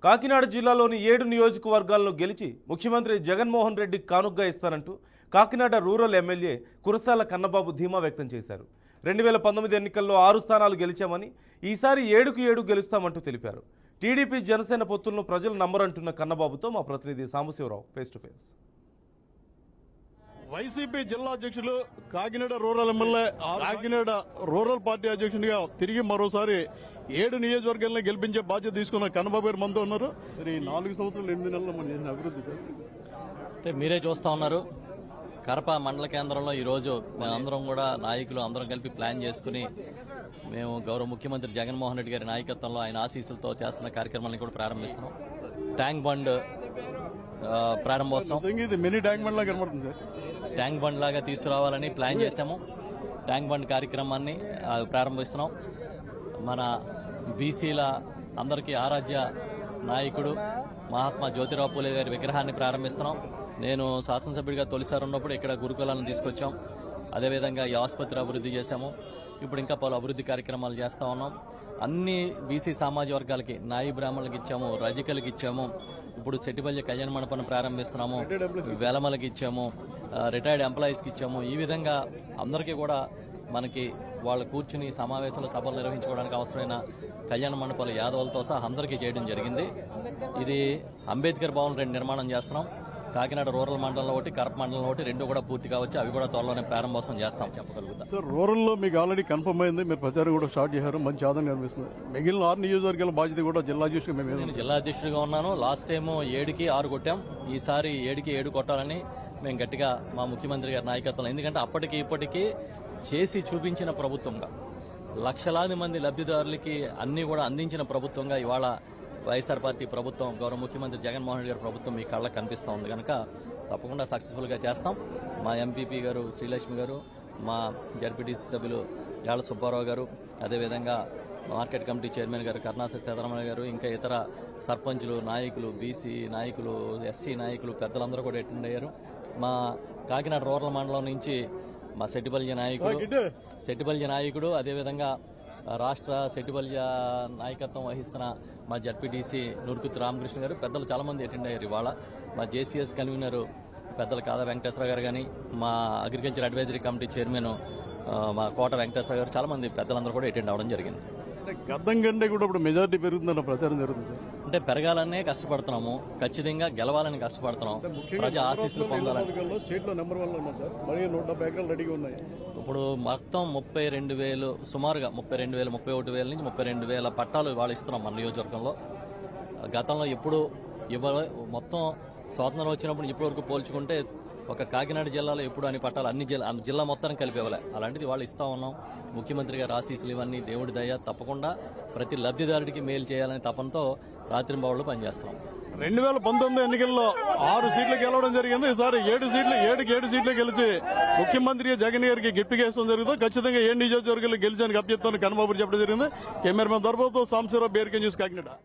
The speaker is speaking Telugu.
కాకినాడ జిల్లాలోని 7 నియోజకవర్గాలను గెలిచి ముఖ్యమంత్రి జగన్మోహన్ రెడ్డి కానుగ్గా ఇస్తారంటూ కాకినాడ రూరల్ ఎమ్మెల్యే కురసాల కన్నబాబు ధీమా వ్యక్తం చేశారు. 2019 ఎన్నికల్లో 6 స్థానాలు గెలిచామని ఈసారి 7కు 7 గెలుస్తామంటూ తెలిపారు. టీడీపీ జనసేన పొత్తులను ప్రజలు నమ్మరంటున్న కన్నబాబుతో మా ప్రతినిధి Sambasivarao face to face. YCP జిల్లా అధ్యక్షులు, Kakinada rural MLA, Kakinada rural party అధ్యక్షుడిగా తిరిగి మరోసారి 7 నియోజకవర్గాలను గెలిపించే బాధ్యత తీసుకున్న కన్నబాబు గారు మనతో ఉన్నారు. మరి 4 సంవత్సరాలు 8 నెలల్లో మనం చేసిన అభివృద్ధి సార్ అంటే మీరే చూస్తా ఉన్నారు. కరప మండల కేంద్రంలో ఈరోజు మేమందరం కూడా నాయకులు అందరం కలిపి ప్లాన్ చేసుకుని మేము గౌరవ ముఖ్యమంత్రి జగన్మోహన్ రెడ్డి గారి నాయకత్వంలో ఆయన ఆశీస్సులతో చేస్తున్న కార్యక్రమాన్ని కూడా ప్రారంభిస్తున్నాం. ట్యాంక్ బండ్ ప్రారంభోత్సవం ఇది మినీ ట్యాంక్ బండ్ లాగా కనబడుతుంది సార్. ట్యాంక్ బండ్ లాగా తీసుకురావాలని ప్లాన్ చేశాము. ట్యాంక్ బండ్ కార్యక్రమాన్ని ప్రారంభిస్తున్నాం. మన బీసీల అందరికీ ఆరాధ్య నాయకుడు మహాత్మా జ్యోతిరావు పూలే గారి విగ్రహాన్ని ప్రారంభిస్తున్నాం. నేను శాసనసభ్యుడిగా తొలిసారి ఉన్నప్పుడు ఇక్కడ గురుకులాలను తీసుకొచ్చాం. అదేవిధంగా ఈ ఆసుపత్రి అభివృద్ధి చేశాము. ఇప్పుడు ఇంకా పలు అభివృద్ధి కార్యక్రమాలు చేస్తా ఉన్నాం. అన్ని బీసీ సామాజిక వర్గాలకి, నాయి బ్రాహ్మణులకు ఇచ్చాము, రజకులకు ఇచ్చాము. ఇప్పుడు సెట్టిపల్లి కళ్యాణ మండపాన్ని ప్రారంభిస్తున్నాము. వెలమలకి ఇచ్చాము, రిటైర్డ్ ఎంప్లాయీస్కి ఇచ్చాము. ఈ విధంగా అందరికీ కూడా మనకి వాళ్ళు కూర్చుని సమావేశాలు, సభలు నిర్వహించుకోవడానికి అవసరమైన కళ్యాణ మండపాలు యాదవులతో సహా అందరికీ చేయడం జరిగింది. ఇది అంబేద్కర్ భవన్ 2 నిర్మాణం చేస్తున్నాం. కాకినాడ రూరల్ మండలంలో ఒకటి, కరప మండలంలో ఒకటి, 2 కూడా పూర్తి కావచ్చు. అవి కూడా త్వరలోనే ప్రారంభోత్సవం చేస్తాం చెప్పగలుగుతాం. సార్, రూరల్లో మీకు ఆల్రెడీ కన్ఫర్మ్ అయింది, మీరు ప్రచారం కూడా స్టార్ట్ చేశారు, మంచి ఆదాయం కనిపిస్తుంది. మిగిలిన 6 నియోజకవర్గాల బాధ్యత కూడా జిల్లా అధ్యక్షుడిగా నేను జిల్లా అధ్యక్షుడిగా ఉన్నాను. లాస్ట్ టైం 7కి 6 కొట్టాం. ఈసారి 7కి 7 కొట్టాలని మేము గట్టిగా మా ముఖ్యమంత్రి గారి నాయకత్వంలో, ఎందుకంటే అప్పటికి ఇప్పటికీ చేసి చూపించిన ప్రభుత్వంగా, లక్షలాది మంది లబ్ధిదారులకి అన్ని కూడా అందించిన ప్రభుత్వంగా ఇవాళ వైఎస్ఆర్ పార్టీ ప్రభుత్వం, గౌరవ ముఖ్యమంత్రి జగన్మోహన్ రెడ్డి గారి ప్రభుత్వం మీ కళ్ళకు కనిపిస్తూ ఉంది. కనుక తప్పకుండా సక్సెస్ఫుల్గా చేస్తాం. మా ఎంపీపీ గారు శ్రీలక్ష్మి గారు, మా జడ్పీటీసీ సభ్యులు యాళ్ల సుబ్బారావు గారు, అదేవిధంగా మార్కెట్ కమిటీ చైర్మన్ గారు కరుణా సత్యనారాయణ గారు, ఇంకా ఇతర సర్పంచులు, నాయకులు, బీసీ నాయకులు, ఎస్సీ నాయకులు, పెద్దలందరూ కూడా అటెండ్ అయ్యారు. మా కాకినాడ రూరల్ మండలం నుంచి మా సెట్టిపల్లి నాయకుడు, అదేవిధంగా రాష్ట్ర సెట్టిపల్లి నాయకత్వం వహిస్తున్న మా జడ్పీటీసీ నూరుకుత్తి రామకృష్ణ గారు, పెద్దలు చాలామంది అటెండ్ అయ్యారు. ఇవాళ మా జేసీఎస్ కన్వీనర్ పెద్దలు కాదా వెంకటేశ్వర గారు కానీ, మా అగ్రికల్చర్ అడ్వైజరీ కమిటీ చైర్మన్ మా కోట వెంకటేశ్వర గారు, చాలామంది పెద్దలందరూ కూడా అటెండ్ అవ్వడం జరిగింది. గద్దం కంటే కూడా ఇప్పుడు మెజారిటీ పెరుగుతుందన్న ప్రచారం జరుగుతుంది సార్. అంటే పెరగాలనే కష్టపడుతున్నాము, ఖచ్చితంగా గెలవాలని కష్టపడుతున్నాం, ప్రజా ఆశీస్సులు పొందాలని. ఇప్పుడు మొత్తం 32,000, సుమారుగా 31,000 నుంచి 32,000 పట్టాలు ఇవాళ ఇస్తున్నాం మన నియోజకవర్గంలో. గతంలో ఎప్పుడు మొత్తం స్వాతంత్రం వచ్చినప్పుడు ఇప్పటి వరకు పోల్చుకుంటే ఒక కాకినాడ జిల్లాలో ఎప్పుడు అని పట్టాలు అన్ని జిల్లా మొత్తాన్ని కలిపి ఇవ్వలే. అలాంటిది వాళ్ళు ఇస్తా ఉన్నాం. ముఖ్యమంత్రి గారి ఆశీస్సులు ఇవన్నీ దేవుడి దయ. తప్పకుండా ప్రతి లబ్ధిదారుడికి మేలు చేయాలని తపంతో రాత్రింబావుళ్ళు పనిచేస్తున్నాం. 2019 ఎన్నికల్లో 6 సీట్లు గెలవడం జరిగింది. ఈసారి 7 సీట్లు గెలిచి ముఖ్యమంత్రి జగన్ గారికి గిఫ్ట్ ఇవ్వడం జరుగుతుంది. ఖచ్చితంగా 7 నియోజకవర్గాలు గెలిచానికి అభ్యర్థులను కన్నబాబు చెప్పడం జరిగింది. కెమెరామెన్ దర్బాతో సాంబశివరావు, బేర్కే న్యూస్, కాకినాడ.